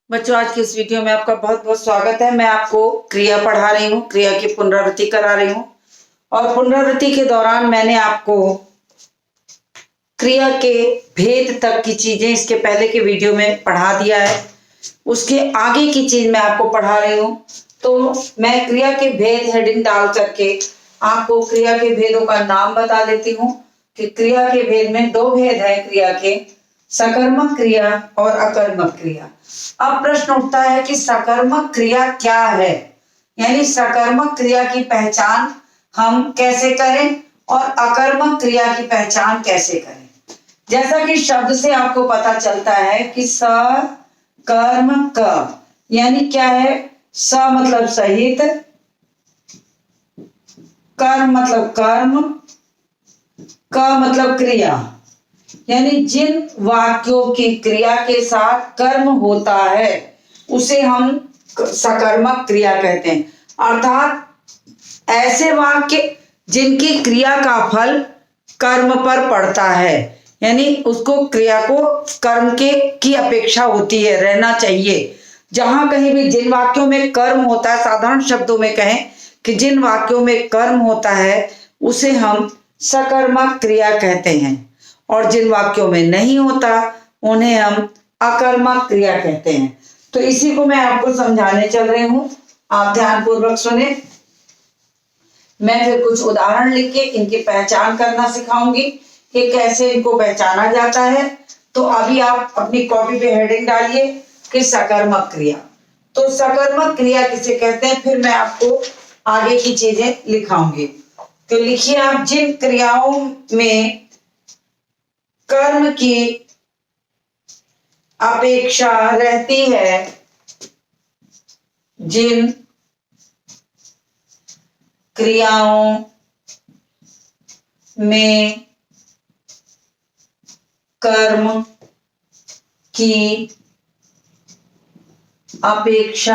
बच्चों, आज की इस वीडियो में आपका बहुत बहुत स्वागत है। मैं आपको क्रिया पढ़ा रही हूँ, क्रिया की पुनरावृत्ति करा रही हूँ। और पुनरावृत्ति के दौरान मैंने आपको क्रिया के भेद तक की चीजें इसके पहले के वीडियो में पढ़ा दिया है। उसके आगे की चीज मैं आपको पढ़ा रही हूँ। तो मैं क्रिया के भेद हेडिंग डाल करके आपको क्रिया के भेदों का नाम बता देती हूँ कि क्रिया के भेद में दो भेद है क्रिया के, सकर्मक क्रिया और अकर्मक क्रिया। अब प्रश्न उठता है कि सकर्मक क्रिया क्या है, यानी सकर्मक क्रिया की पहचान हम कैसे करें और अकर्मक क्रिया की पहचान कैसे करें। जैसा कि शब्द से आपको पता चलता है कि सकर्म क यानी क्या है, स मतलब सहित, कर्म मतलब कर्म, क मतलब क्रिया, यानी जिन वाक्यों की क्रिया के साथ कर्म होता है उसे हम सकर्मक क्रिया कहते हैं। अर्थात ऐसे वाक्य जिनकी क्रिया का फल कर्म पर पड़ता है, यानी उसको क्रिया को कर्म के की अपेक्षा होती है, रहना चाहिए। जहां कहीं भी जिन वाक्यों में कर्म होता है, साधारण शब्दों में कहें कि जिन वाक्यों में कर्म होता है उसे हम सकर्मक क्रिया कहते हैं, और जिन वाक्यों में नहीं होता उन्हें हम अकर्मक क्रिया कहते हैं। तो इसी को मैं आपको समझाने चल रही हूं, आप ध्यानपूर्वक सुने। मैं फिर कुछ उदाहरण लिख के इनकी पहचान करना सिखाऊंगी कि कैसे इनको पहचाना जाता है। तो अभी आप अपनी कॉपी पे हेडिंग डालिए कि सकर्मक क्रिया। तो सकर्मक क्रिया किसे कहते हैं, फिर मैं आपको आगे की चीजें लिखाऊंगी। तो लिखिए आप, जिन क्रियाओं में कर्म की अपेक्षा रहती है, जिन क्रियाओं में कर्म की अपेक्षा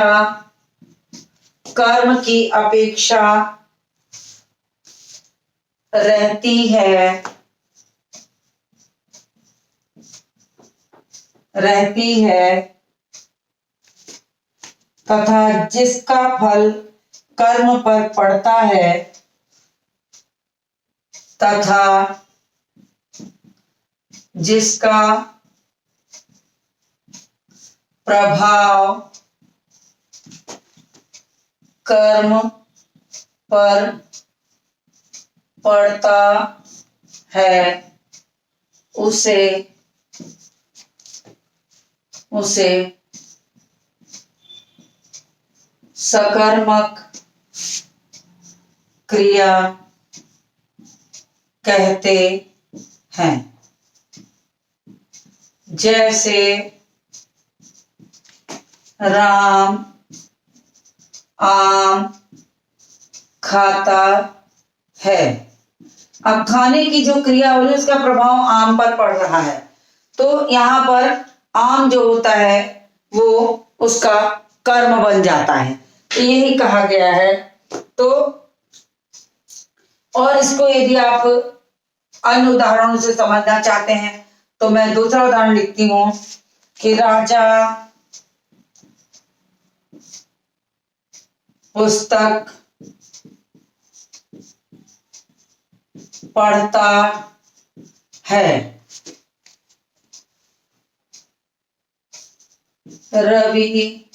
रहती है तथा जिसका फल कर्म पर पड़ता है तथा जिसका प्रभाव कर्म पर पड़ता है उसे सकर्मक क्रिया कहते हैं। जैसे राम आम खाता है। अब खाने की जो क्रिया हो रही है उसका प्रभाव आम पर पड़ रहा है, तो यहाँ पर आम जो होता है वो उसका कर्म बन जाता है, तो यही कहा गया है। तो और इसको यदि आप अन्य उदाहरणों से समझना चाहते हैं तो मैं दूसरा उदाहरण लिखती हूं कि राजा पुस्तक पढ़ता है। रवि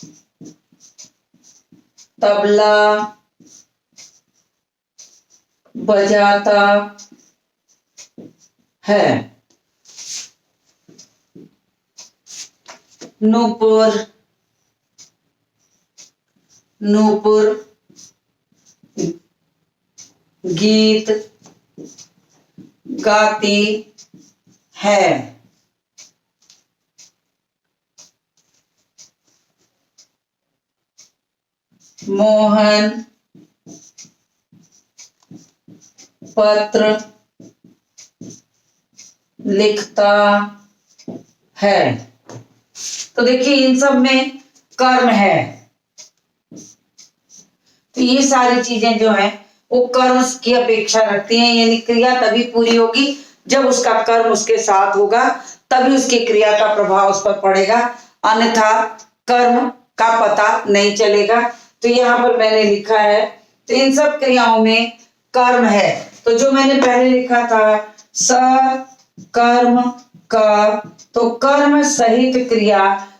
तबला बजाता है। नूपुर गीत गाती है। मोहन पत्र लिखता है। तो देखिए इन सब में कर्म है, तो ये सारी चीजें जो हैं वो कर्म की अपेक्षा रखती हैं, यानी क्रिया तभी पूरी होगी जब उसका कर्म उसके साथ होगा, तभी उसकी क्रिया का प्रभाव उस पर पड़ेगा, अन्यथा कर्म का पता नहीं चलेगा। तो यहाँ पर मैंने लिखा है, तो इन सब क्रियाओं में कर्म है। तो जो मैंने पहले लिखा था सकर्म का, तो कर्म सहित क्रिया,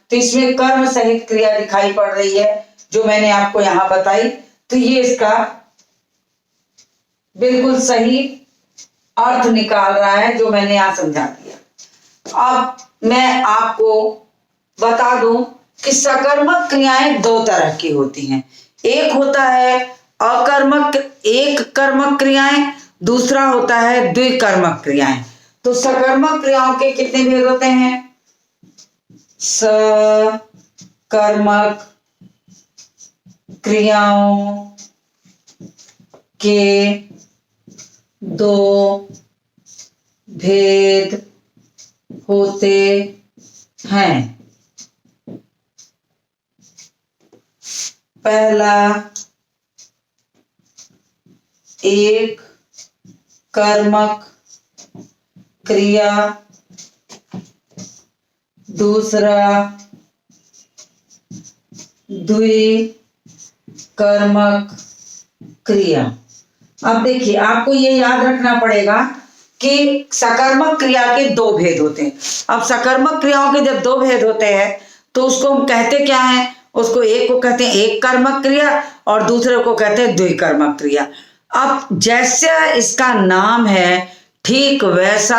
तो इसमें कर्म सहित क्रिया दिखाई पड़ रही है जो मैंने आपको यहाँ बताई। तो ये इसका बिल्कुल सही अर्थ निकाल रहा है जो मैंने यहाँ समझा दिया। अब मैं आपको बता दूं कि सकर्मक क्रियाएं दो तरह की होती हैं। एक होता है अकर्मक, एक कर्मक क्रियाएं, दूसरा होता है द्विकर्मक क्रियाएं। तो सकर्मक क्रियाओं के कितने भेद होते हैं? सकर्मक क्रियाओं के दो भेद होते हैं। पहला, एक कर्मक क्रिया, दूसरा द्विकर्मक क्रिया। अब देखिए, आपको ये याद रखना पड़ेगा कि सकर्मक क्रिया के दो भेद होते हैं। अब सकर्मक क्रियाओं के जब दो भेद होते हैं तो उसको हम कहते क्या है? उसको एक को कहते हैं एक कर्मक क्रिया और दूसरे को कहते हैं द्विकर्मक क्रिया। अब जैसा इसका नाम है ठीक वैसी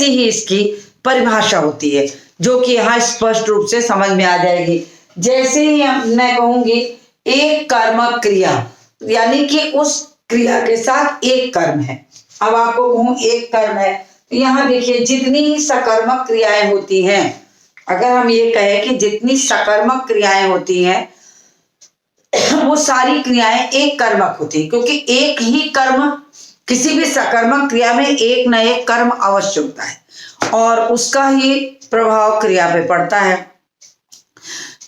ही इसकी परिभाषा होती है, जो कि यहाँ स्पष्ट रूप से समझ में आ जाएगी। जैसे ही मैं कहूंगी एक कर्मक क्रिया, यानी कि उस क्रिया के साथ एक कर्म है। अब आपको कहूं एक कर्म है, तो यहाँ देखिए जितनी सकर्मक क्रियाएं होती हैं, अगर हम ये कहें कि जितनी सकर्मक क्रियाएं होती हैं वो सारी क्रियाएं एक कर्मक होती है, क्योंकि एक ही कर्म, किसी भी सकर्मक क्रिया में एक न एक कर्म अवश्य होता है और उसका ही प्रभाव क्रिया पे पड़ता है।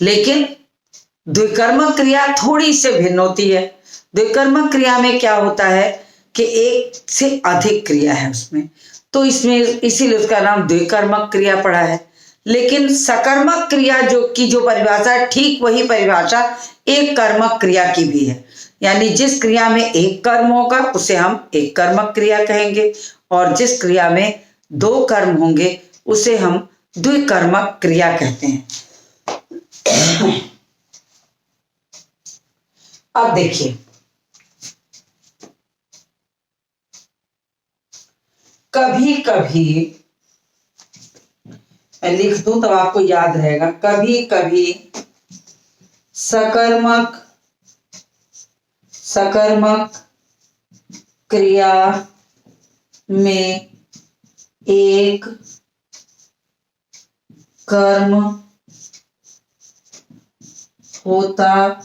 लेकिन द्विकर्मक क्रिया थोड़ी से भिन्न होती है। द्विकर्मक क्रिया में क्या होता है कि एक से अधिक क्रिया है उसमें, तो इसमें इसीलिए उसका नाम द्विकर्मक क्रिया पड़ा है। लेकिन सकर्मक क्रिया जो परिभाषा है, ठीक वही परिभाषा एक कर्मक क्रिया की भी है। यानी जिस क्रिया में एक कर्म होगा उसे हम एक कर्मक क्रिया कहेंगे और जिस क्रिया में दो कर्म होंगे उसे हम द्विकर्मक क्रिया कहते हैं। अब देखिए, कभी कभी मैं लिख दूं तब आपको याद रहेगा। कभी कभी सकर्मक क्रिया में एक कर्म होता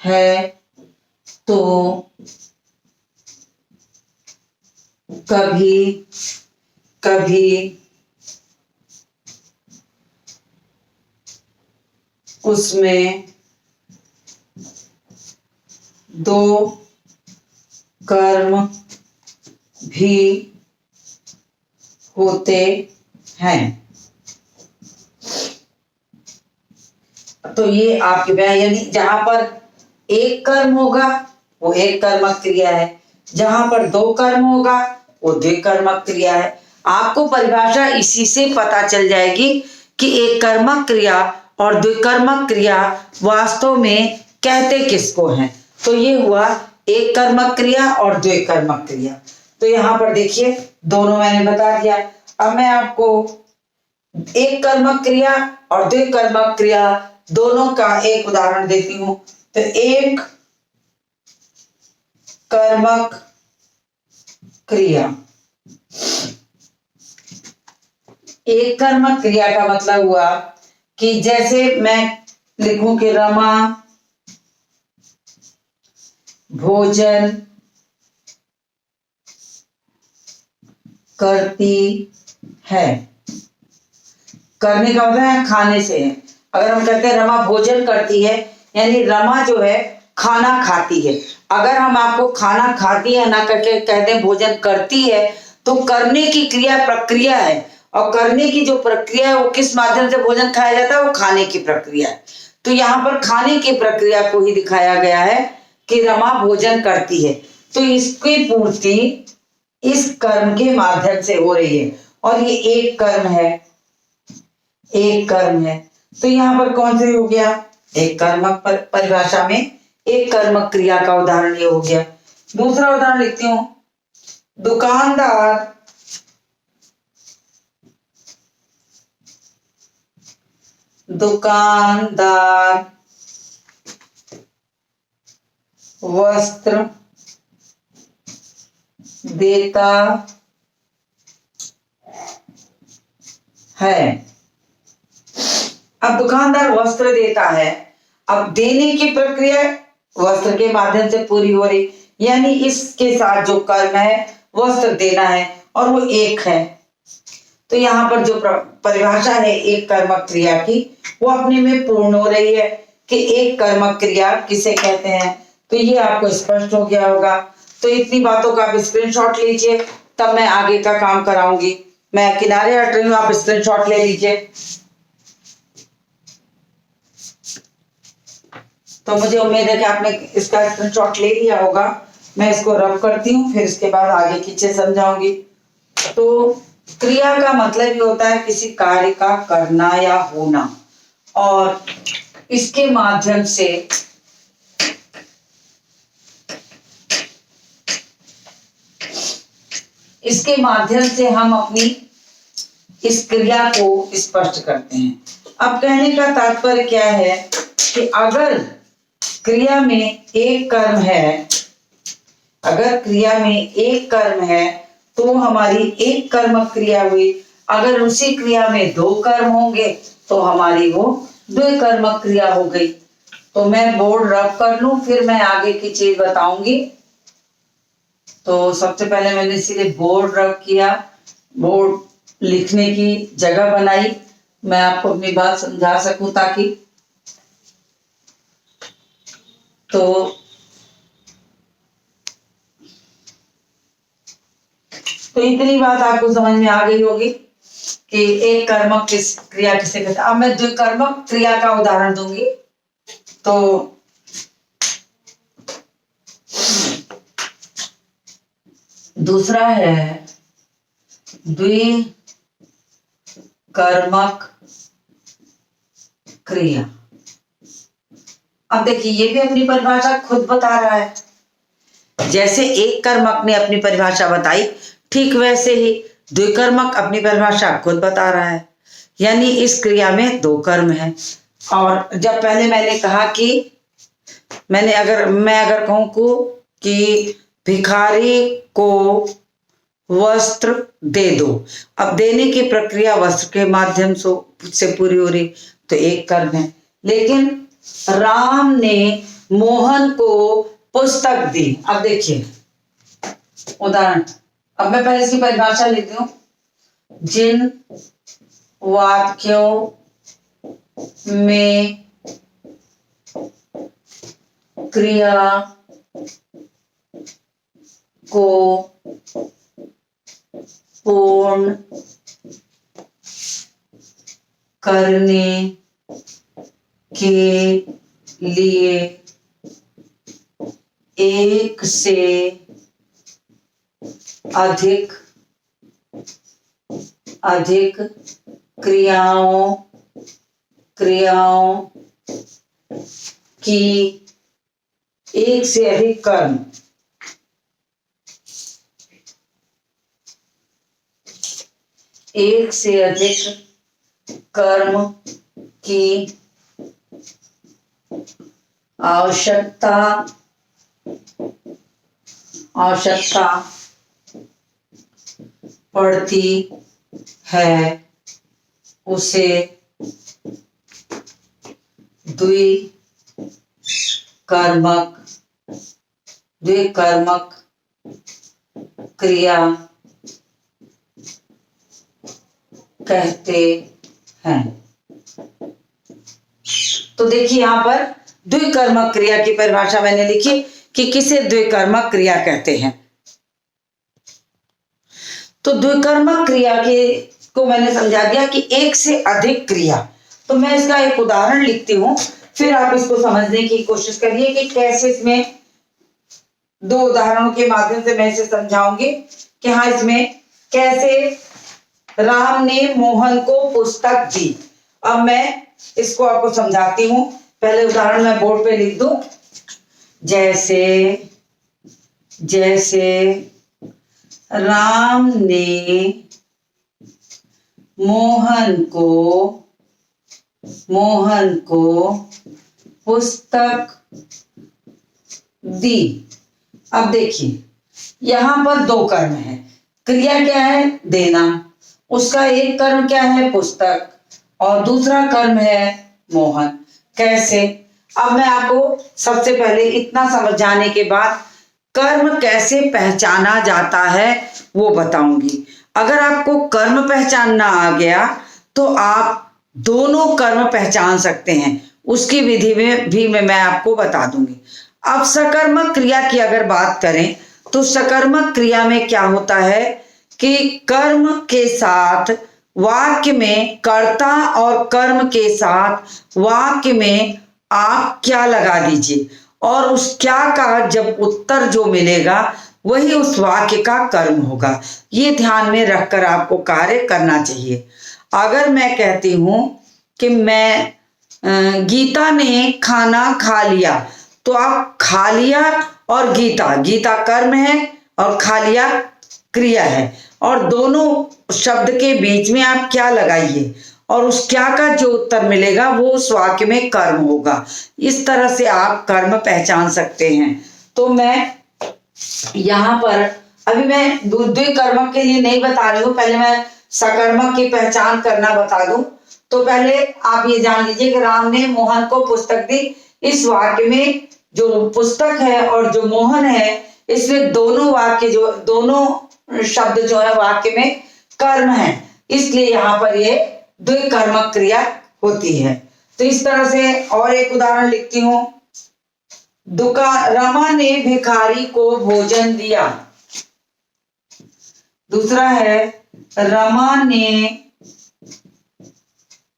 है तो कभी कभी उसमें दो कर्म भी होते हैं। तो ये आपके बयान, यानी जहां पर एक कर्म होगा वो एक कर्मक क्रिया है, जहां पर दो कर्म होगा वो द्विकर्मक क्रिया है। आपको परिभाषा इसी से पता चल जाएगी कि एक कर्मक क्रिया और द्विकर्मक क्रिया वास्तव में कहते किसको हैं। तो ये हुआ एक कर्मक क्रिया और द्विकर्मक क्रिया। तो यहाँ पर देखिए दोनों मैंने बता दिया। अब मैं आपको एक कर्मक क्रिया और द्विकर्मक क्रिया दोनों का एक उदाहरण देती हूं। तो एक कर्मक क्रिया, एक कर्मक क्रिया का मतलब हुआ कि जैसे मैं लिखूं कि रमा भोजन करती है। करने का मतलब है खाने से है। अगर हम कहते हैं रमा भोजन करती है, यानी रमा जो है खाना खाती है। अगर हम आपको खाना खाती है ना करके कहते हैं भोजन करती है, तो करने की क्रिया प्रक्रिया है और करने की जो प्रक्रिया है वो किस माध्यम से भोजन खाया जाता है, वो खाने की प्रक्रिया है। तो यहाँ पर खाने की प्रक्रिया को ही दिखाया गया है कि रमा भोजन करती है, तो इसकी पूर्ति इस कर्म के माध्यम से हो रही है और ये एक कर्म है, एक कर्म है। तो यहाँ पर कौन से हो गया, एक कर्मक परिभाषा में एक कर्मक क्रिया का उदाहरण ये हो गया। दूसरा उदाहरण लिखती हूं, दुकानदार वस्त्र देता है। अब दुकानदार वस्त्र देता है, अब देने की प्रक्रिया वस्त्र के माध्यम से पूरी हो रही, यानी इसके साथ जो कर्म है वस्त्र देना है और वो एक है। तो यहाँ पर जो परिभाषा है एक कर्मक क्रिया की, वो अपने में पूर्ण हो रही है कि एक कर्मक क्रिया किसे कहते हैं। तो ये आपको स्पष्ट हो गया होगा। तो इतनी बातों का आप स्क्रीनशॉट लीजिए, तब मैं आगे का काम कराऊंगी। मैं किनारे हट रही हूँ, आप स्क्रीनशॉट ले लीजिए। तो मुझे उम्मीद है कि आपने इसका स्क्रीनशॉट ले लिया होगा। मैं इसको रब करती हूँ, फिर इसके बाद आगे की चीजें समझाऊंगी। तो क्रिया का मतलब ये होता है किसी कार्य का करना या होना, और इसके माध्यम से हम अपनी इस क्रिया को स्पष्ट करते हैं। अब कहने का तात्पर्य क्या है कि अगर क्रिया में एक कर्म है, अगर क्रिया में एक कर्म है तो हमारी एक कर्मक क्रिया हुई। अगर उसी क्रिया में दो कर्म होंगे तो हमारी वो द्विकर्मक क्रिया हो गई। तो मैं बोर्ड रब कर लूं, फिर मैं आगे की चीज बताऊंगी। तो सबसे पहले मैंने इसीलिए बोर्ड रब किया, बोर्ड लिखने की जगह बनाई, मैं आपको अपनी बात समझा सकूं ताकि। तो इतनी बात आपको समझ में आ गई होगी कि एक कर्मक किस क्रिया किसे कहते हैं। अब मैं द्विकर्मक क्रिया का उदाहरण दूंगी। तो दूसरा है द्विकर्मक क्रिया। अब देखिए ये भी अपनी परिभाषा खुद बता रहा है। जैसे एक कर्मक ने अपनी परिभाषा बताई, ठीक वैसे ही द्विकर्मक अपनी परिभाषा खुद बता रहा है, यानी इस क्रिया में दो कर्म है। और जब पहले मैंने कहा कि मैं अगर कहूं कि भिखारी को वस्त्र दे दो, अब देने की प्रक्रिया वस्त्र के माध्यम से पूरी हो रही, तो एक कर्म है। लेकिन राम ने मोहन को पुस्तक दी। अब देखिए उदाहरण, अब मैं पहले इसकी परिभाषा लेती हूँ। जिन वाक्यों में क्रिया को पूर्ण करने के लिए एक से अधिक क्रियाओं की, एक से अधिक कर्म, एक से अधिक कर्म की आवश्यकता पड़ती है, उसे द्विकर्मक क्रिया कहते हैं। तो देखिए यहां पर द्विकर्मक क्रिया की परिभाषा मैंने लिखी कि किसे द्विकर्मक क्रिया कहते हैं। तो द्विकर्मक क्रिया के को मैंने समझा दिया कि एक से अधिक क्रिया। तो मैं इसका एक उदाहरण लिखती हूँ, फिर आप इसको समझने की कोशिश करिए कि कैसे इसमें दो उदाहरणों के माध्यम से मैं इसे समझाऊंगी कि हाँ इसमें कैसे राम ने मोहन को पुस्तक दी। अब मैं इसको आपको समझाती हूँ। पहले उदाहरण मैं बोर्ड पे लिख दूं। जैसे राम ने मोहन को पुस्तक दी। अब देखिए यहां पर दो कर्म है। क्रिया क्या है? देना। उसका एक कर्म क्या है? पुस्तक। और दूसरा कर्म है मोहन। कैसे? अब मैं आपको सबसे पहले इतना समझ जाने के बाद कर्म कैसे पहचाना जाता है वो बताऊंगी। अगर आपको कर्म पहचानना आ गया तो आप दोनों कर्म पहचान सकते हैं। उसकी विधि में भी मैं आपको बता दूंगी। अब सकर्मक क्रिया की अगर बात करें तो सकर्मक क्रिया में क्या होता है कि कर्म के साथ वाक्य में कर्ता और कर्म के साथ वाक्य में आप क्या लगा दीजिए और उस क्या का जब उत्तर जो मिलेगा वही उस वाक्य का कर्म होगा। ये ध्यान में रखकर आपको कार्य करना चाहिए। अगर मैं कहती हूं कि गीता ने खाना खा लिया, तो आप खा लिया और गीता कर्म है और खा लिया क्रिया है, और दोनों शब्द के बीच में आप क्या लगाइए और उस क्या का जो उत्तर मिलेगा वो उस वाक्य में कर्म होगा। इस तरह से आप कर्म पहचान सकते हैं। तो मैं यहाँ पर अभी मैं द्विकर्मक के लिए नहीं बता रही हूँ, पहले मैं सकर्मक की पहचान करना बता दूं। तो पहले आप ये जान लीजिए कि राम ने मोहन को पुस्तक दी। इस वाक्य में जो पुस्तक है और जो मोहन है, इसमें दोनों शब्द जो है वाक्य में कर्म है, इसलिए यहाँ पर ये द्विकर्मक क्रिया होती है। तो इस तरह से और एक उदाहरण लिखती हूँ। रमा ने भिखारी को भोजन दिया। दूसरा है रमा ने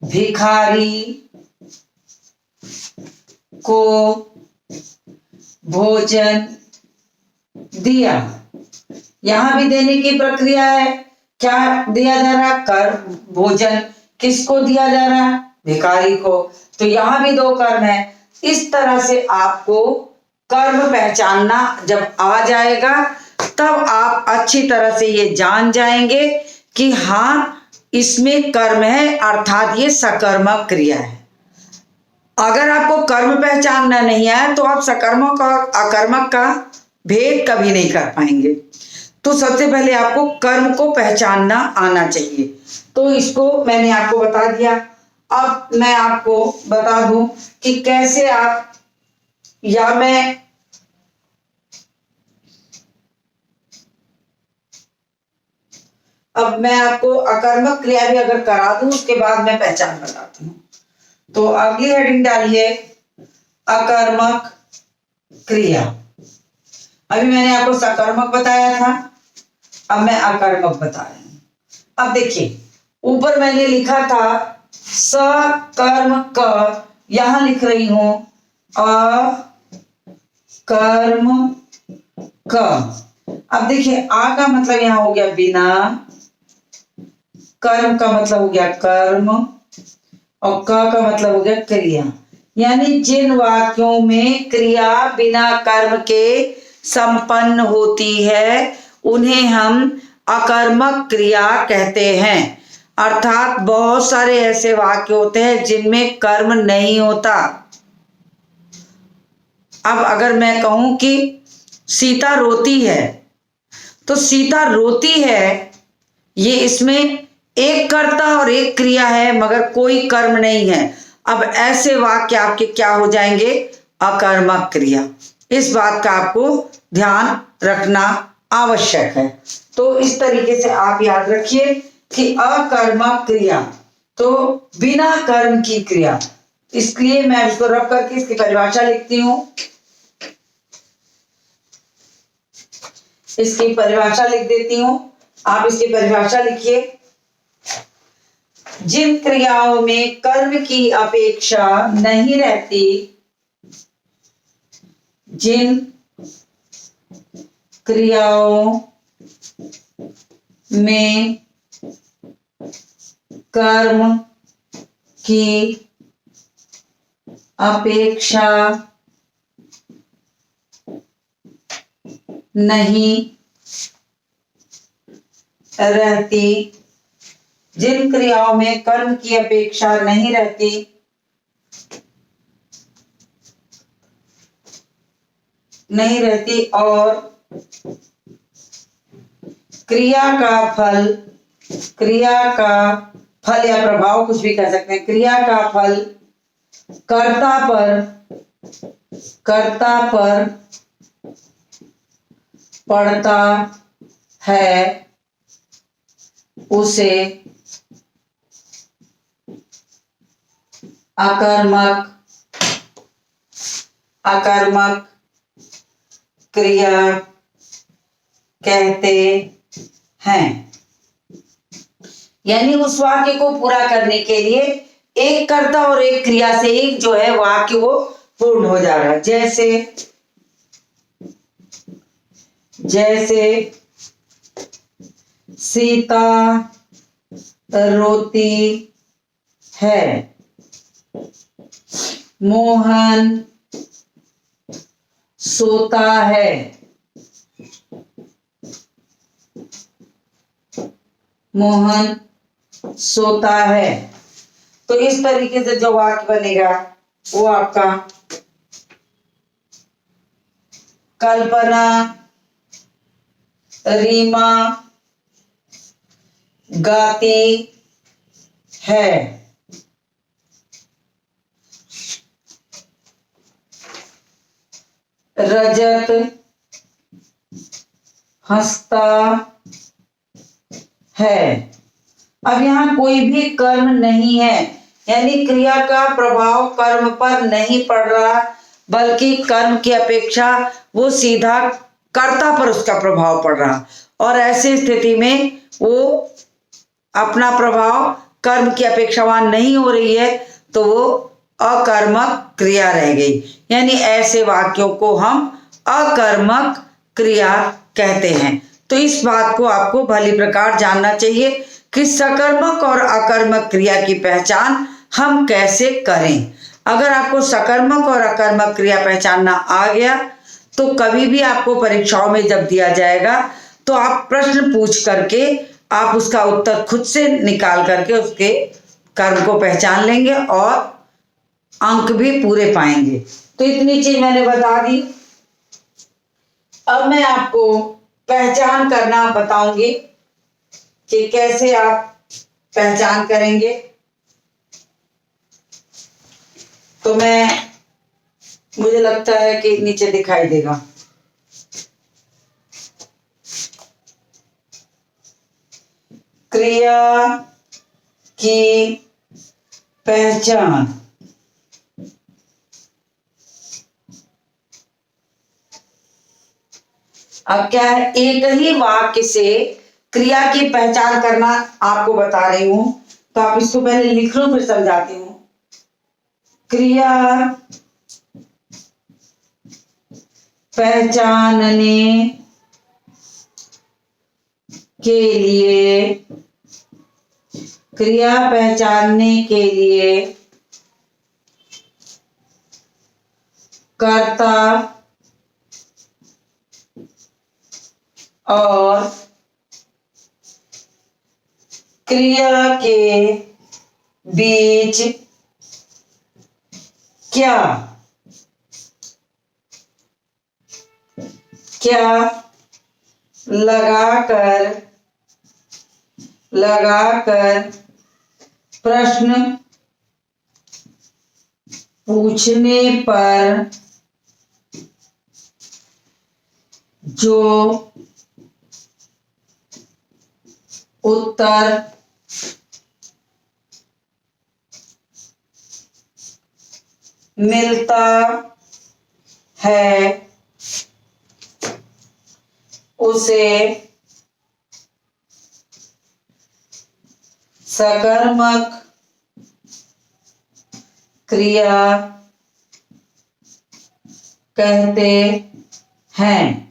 भिखारी को भोजन दिया। यहां भी देने की प्रक्रिया है। क्या दिया जा रहा? कर भोजन। किसको दिया जा रहा? भिखारी को। तो यहां भी दो कर्म है। इस तरह से आपको कर्म पहचानना जब आ जाएगा तब आप अच्छी तरह से ये जान जाएंगे कि हाँ इसमें कर्म है, अर्थात ये सकर्मक क्रिया है। अगर आपको कर्म पहचानना नहीं आया तो आप सकर्मक और अकर्मक का भेद कभी नहीं कर पाएंगे। तो सबसे पहले आपको कर्म को पहचानना आना चाहिए। तो इसको मैंने आपको बता दिया। अब मैं आपको बता दूं कि कैसे आप, या मैं आपको अकर्मक क्रिया भी अगर करा दूं उसके बाद मैं पहचान बताती हूँ। तो अगली हेडिंग डालिए अकर्मक क्रिया। अभी मैंने आपको सकर्मक बताया था, अब मैं अकर्मक बता रही हूँ। अब देखिए ऊपर मैंने लिखा था सकर्म क, यहां लिख रही हूं अकर्म क। अब देखिए आ का मतलब यहां हो गया बिना, कर्म का मतलब हो गया कर्म, और क का मतलब हो गया क्रिया। यानी जिन वाक्यों में क्रिया बिना कर्म के संपन्न होती है उन्हें हम अकर्मक क्रिया कहते हैं। अर्थात बहुत सारे ऐसे वाक्य होते हैं जिनमें कर्म नहीं होता। अब अगर मैं कहूं कि सीता रोती है, तो सीता रोती है, ये इसमें एक कर्ता और एक क्रिया है मगर कोई कर्म नहीं है। अब ऐसे वाक्य आपके क्या हो जाएंगे? अकर्मक क्रिया। इस बात का आपको ध्यान रखना आवश्यक है। तो इस तरीके से आप याद रखिए कि अकर्मक क्रिया तो बिना कर्म की क्रिया। इसलिए मैं इसको रख करके इसकी परिभाषा लिखती हूं। इसकी परिभाषा लिख देती हूं, आप इसकी परिभाषा लिखिए। जिन क्रियाओं में कर्म की अपेक्षा नहीं रहती, जिन क्रियाओं में कर्म की अपेक्षा नहीं रहती, जिन क्रियाओं में कर्म की अपेक्षा नहीं रहती और क्रिया का फल या प्रभाव, कुछ भी कह सकते हैं, क्रिया का फल कर्ता पर पड़ता है, उसे अकर्मक क्रिया कहते हैं। यानी उस वाक्य को पूरा करने के लिए एक कर्ता और एक क्रिया से ही जो है वाक्य वो पूर्ण हो जा रहा है। जैसे सीता रोती है, मोहन सोता है, तो इस तरीके से जो वाक्य बनेगा वो आपका कल्पना, रीमा गाती है, रजत हंसता है। अब यहाँ कोई भी कर्म नहीं है, यानी क्रिया का प्रभाव कर्म पर नहीं पड़ रहा, बल्कि कर्म की अपेक्षा वो सीधा कर्ता पर उसका प्रभाव पड़ रहा, और ऐसी स्थिति में वो अपना प्रभाव कर्म की अपेक्षा वहां नहीं हो रही है, तो वो अकर्मक क्रिया रह गई। यानी ऐसे वाक्यों को हम अकर्मक क्रिया कहते हैं। तो इस बात को आपको भली प्रकार जानना चाहिए कि सकर्मक और अकर्मक क्रिया की पहचान हम कैसे करें। अगर आपको सकर्मक और अकर्मक क्रिया पहचानना आ गया तो कभी भी आपको परीक्षाओं में जब दिया जाएगा तो आप प्रश्न पूछ करके आप उसका उत्तर खुद से निकाल करके उसके कर्म को पहचान लेंगे और अंक भी पूरे पाएंगे। तो इतनी चीज मैंने बता दी। अब मैं आपको पहचान करना बताऊंगी कि कैसे आप पहचान करेंगे। तो मुझे लगता है कि नीचे दिखाई देगा। क्रिया की पहचान। अब क्या है, एक ही वाक्य से क्रिया की पहचान करना आपको बता रही हूं, तो आप इसको पहले लिख लो फिर समझाती हूं। क्रिया पहचानने के लिए, क्रिया पहचानने के लिए कर्ता और क्रिया के बीच क्या लगाकर प्रश्न पूछने पर जो उत्तर मिलता है उसे सकर्मक क्रिया कहते हैं।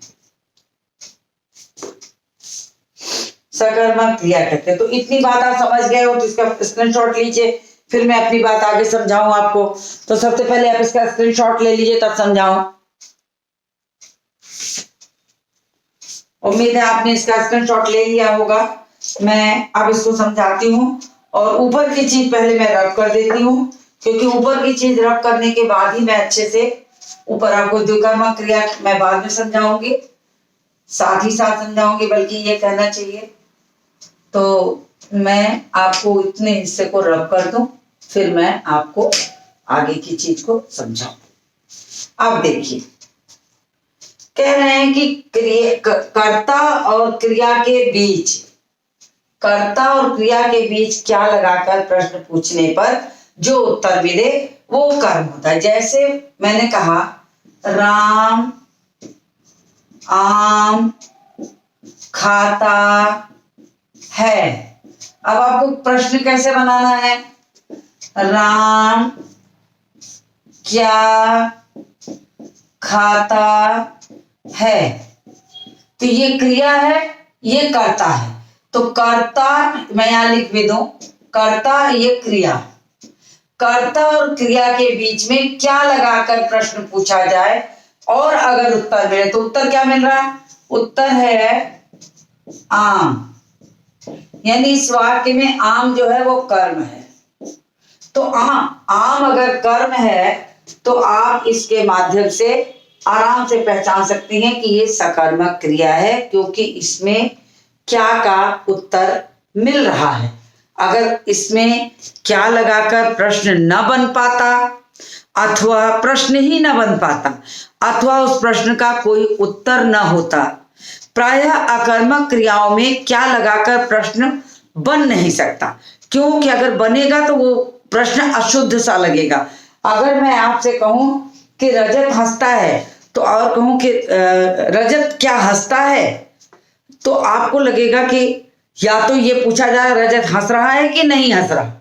सकर्मक क्रिया कहते हैं। तो इतनी बात आप समझ गए हो तो इसका स्क्रीनशॉट लीजिए, फिर मैं अपनी बात आगे समझाऊं आपको। तो सबसे पहले आप इसका स्क्रीनशॉट ले लीजिए तब समझाऊं। उम्मीद है आपने इसका स्क्रीनशॉट ले लिया होगा। मैं अब इसको समझाती हूँ और ऊपर की चीज पहले मैं रब कर देती हूँ, क्योंकि ऊपर की चीज रब करने के बाद ही मैं अच्छे से ऊपर आपको द्विकर्मक क्रिया मैं बाद में समझाऊंगी, साथ ही साथ समझाऊंगी, बल्कि ये कहना चाहिए। तो मैं आपको इतने हिस्से को रब कर दूं, फिर मैं आपको आगे की चीज को समझाऊं। अब देखिए, कह रहे हैं कि कर्ता और क्रिया के बीच, कर्ता और क्रिया के बीच क्या लगाकर प्रश्न पूछने पर जो उत्तर मिले वो कर्म होता है। जैसे मैंने कहा राम आम खाता है। अब आपको प्रश्न कैसे बनाना है? राम क्या खाता है? तो ये क्रिया है, ये कर्ता है। तो कर्ता मैं यहां लिख भी दूं, कर्ता ये क्रिया, कर्ता और क्रिया के बीच में क्या लगाकर प्रश्न पूछा जाए और अगर उत्तर मिले तो उत्तर क्या मिल रहा है? उत्तर है आम। यानी इस वाक्य में आम जो है वो कर्म है। तो आम अगर कर्म है तो आप इसके माध्यम से आराम से पहचान सकती हैं कि ये सकर्मक क्रिया है, क्योंकि इसमें क्या का उत्तर मिल रहा है। अगर इसमें क्या लगाकर प्रश्न न बन पाता अथवा प्रश्न ही न बन पाता अथवा उस प्रश्न का कोई उत्तर न होता, प्रायः अकर्मक क्रियाओं में क्या लगाकर प्रश्न बन नहीं सकता, क्योंकि अगर बनेगा तो वो प्रश्न अशुद्ध सा लगेगा। अगर मैं आपसे कहूं कि रजत हंसता है तो और कहूं कि रजत क्या हंसता है, तो आपको लगेगा कि या तो ये पूछा जाए रजत हंस रहा है कि नहीं हंस रहा,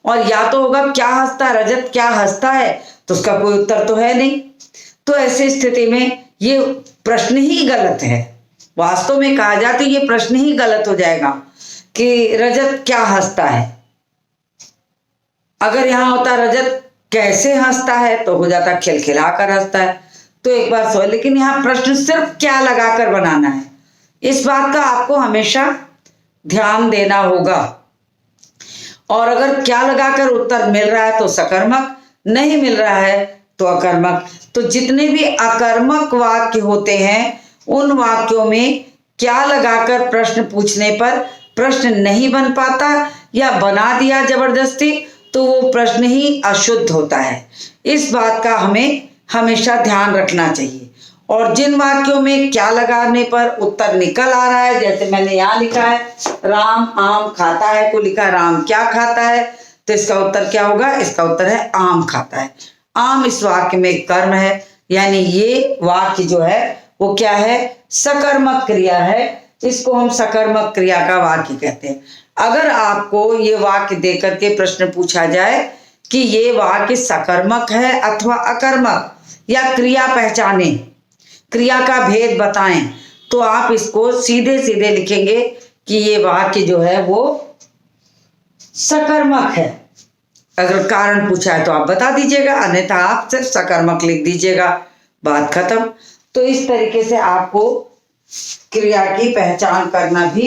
और या तो होगा क्या हंसता है, रजत क्या हंसता है, तो उसका कोई उत्तर तो है नहीं। तो ऐसी स्थिति में ये प्रश्न ही गलत है। वास्तव में कहा जाए तो ये प्रश्न ही गलत हो जाएगा कि रजत क्या हंसता है। अगर यहां होता रजत कैसे हंसता है तो हो जाता खिलखिलाकर हंसता है। तो एक बात सो, लेकिन यहां प्रश्न सिर्फ क्या लगाकर बनाना है, इस बात का आपको हमेशा ध्यान देना होगा। और अगर क्या लगाकर उत्तर मिल रहा है तो सकर्मक, नहीं मिल रहा है तो अकर्मक। तो जितने भी अकर्मक वाक्य होते हैं उन वाक्यों में क्या लगाकर प्रश्न पूछने पर प्रश्न नहीं बन पाता या बना दिया जबरदस्ती तो वो प्रश्न ही अशुद्ध होता है। इस बात का हमें हमेशा ध्यान रखना चाहिए। और जिन वाक्यों में क्या लगाने पर उत्तर निकल आ रहा है, जैसे मैंने यहाँ लिखा है राम आम खाता है को लिखा राम क्या खाता है, तो इसका उत्तर क्या होगा? इसका उत्तर है आम खाता है। आम इस वाक्य में कर्म है, यानी ये वाक्य जो है वो क्या है? सकर्मक क्रिया है। इसको हम सकर्मक क्रिया का वाक्य कहते हैं। अगर आपको ये वाक्य देकर के प्रश्न पूछा जाए कि ये वाक्य सकर्मक है अथवा अकर्मक, या क्रिया पहचाने, क्रिया का भेद बताएं, तो आप इसको सीधे सीधे लिखेंगे कि ये वाक्य जो है वो सकर्मक है। अगर कारण पूछा है तो आप बता दीजिएगा, अन्यथा आप सिर्फ सकर्मक लिख दीजिएगा, बात खत्म। तो इस तरीके से आपको क्रिया की पहचान करना भी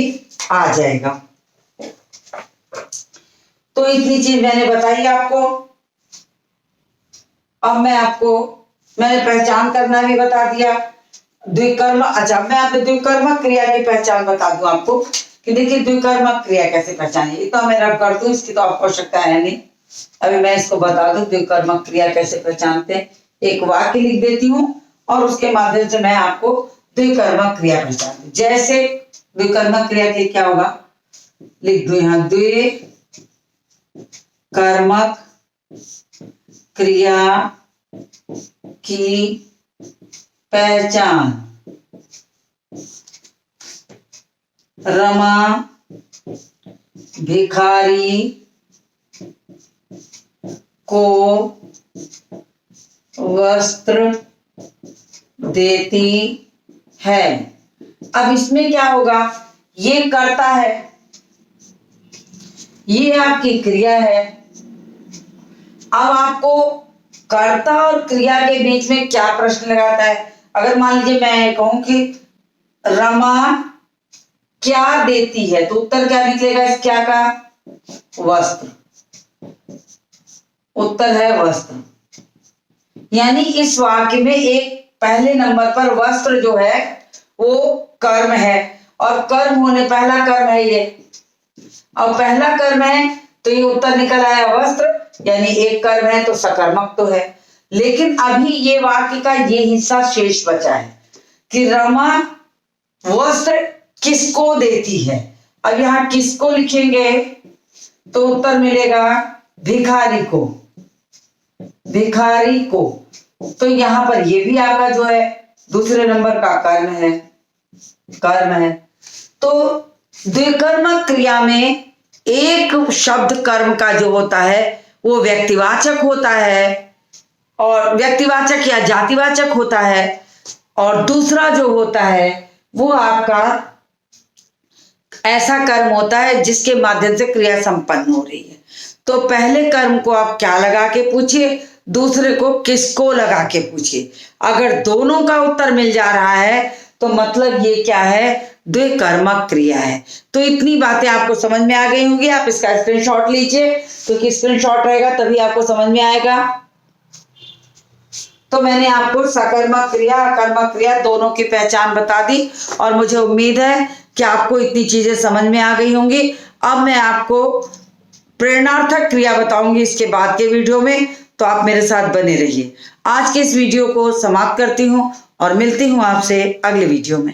आ जाएगा। तो इतनी चीज मैंने बताई आपको। अब मैंने पहचान करना भी बता दिया। द्विकर्म, अच्छा मैं आपको द्विकर्मक क्रिया की पहचान बता दूं आपको कि देखिए द्विकर्मक क्रिया कैसे पहचाने। इतना मैं रब कर दूं, इसकी तो आपको आवश्यकता है नहीं। अभी मैं इसको बता दूं द्विकर्मक क्रिया कैसे पहचानते हैं। एक वाक्य लिख देती हूँ और उसके माध्यम से मैं आपको द्विकर्मक क्रिया पहचानती हूँ। जैसे द्विकर्मक क्रिया के क्या होगा, लिख दो यहाँ द्विकर्मक क्रिया की पहचान रमा भिखारी को वस्त्र देती है। अब इसमें क्या होगा, ये कर्ता है, ये आपकी क्रिया है। अब आपको कर्ता और क्रिया के बीच में क्या प्रश्न लगाता है? अगर मान लीजिए मैं कहूं कि रमा क्या देती है, तो उत्तर क्या निकलेगा इस क्या का? वस्त्र। उत्तर है वस्त्र। यानी इस वाक्य में एक पहले नंबर पर वस्त्र जो है वो कर्म है, और कर्म होने पहला कर्म है ये, और पहला कर्म है तो ये उत्तर निकल आया वस्त्र, यानी एक कर्म है तो सकर्मक तो है। लेकिन अभी ये वाक्य का ये हिस्सा शेष बचा है कि रमा वस्त्र किसको देती है। अब यहां किसको लिखेंगे तो उत्तर मिलेगा भिखारी को। भिखारी को, तो यहां पर ये भी आपका जो है दूसरे नंबर का कर्म है, कर्म है। तो द्विकर्मक क्रिया में एक शब्द कर्म का जो होता है वो व्यक्तिवाचक होता है, और व्यक्तिवाचक या जातिवाचक होता है, और दूसरा जो होता है वो आपका ऐसा कर्म होता है जिसके माध्यम से क्रिया संपन्न हो रही है। तो पहले कर्म को आप क्या लगा के पूछिए, दूसरे को किसको लगा के पूछिए। अगर दोनों का उत्तर मिल जा रहा है तो मतलब ये क्या है, द्विकर्मक क्रिया है। तो इतनी बातें आपको समझ में आ गई होंगी। आप इसका स्क्रीनशॉट लीजिए, क्योंकि स्क्रीनशॉट रहेगा तभी आपको समझ में आएगा। तो मैंने आपको सकर्मक क्रिया अकर्मक क्रिया दोनों की पहचान बता दी, और मुझे उम्मीद है कि आपको इतनी चीजें समझ में आ गई होंगी। अब मैं आपको प्रेरणार्थक क्रिया बताऊंगी इसके बाद के वीडियो में, तो आप मेरे साथ बने रहिए। आज के इस वीडियो को समाप्त करती हूँ और मिलती हूँ आपसे अगले वीडियो में।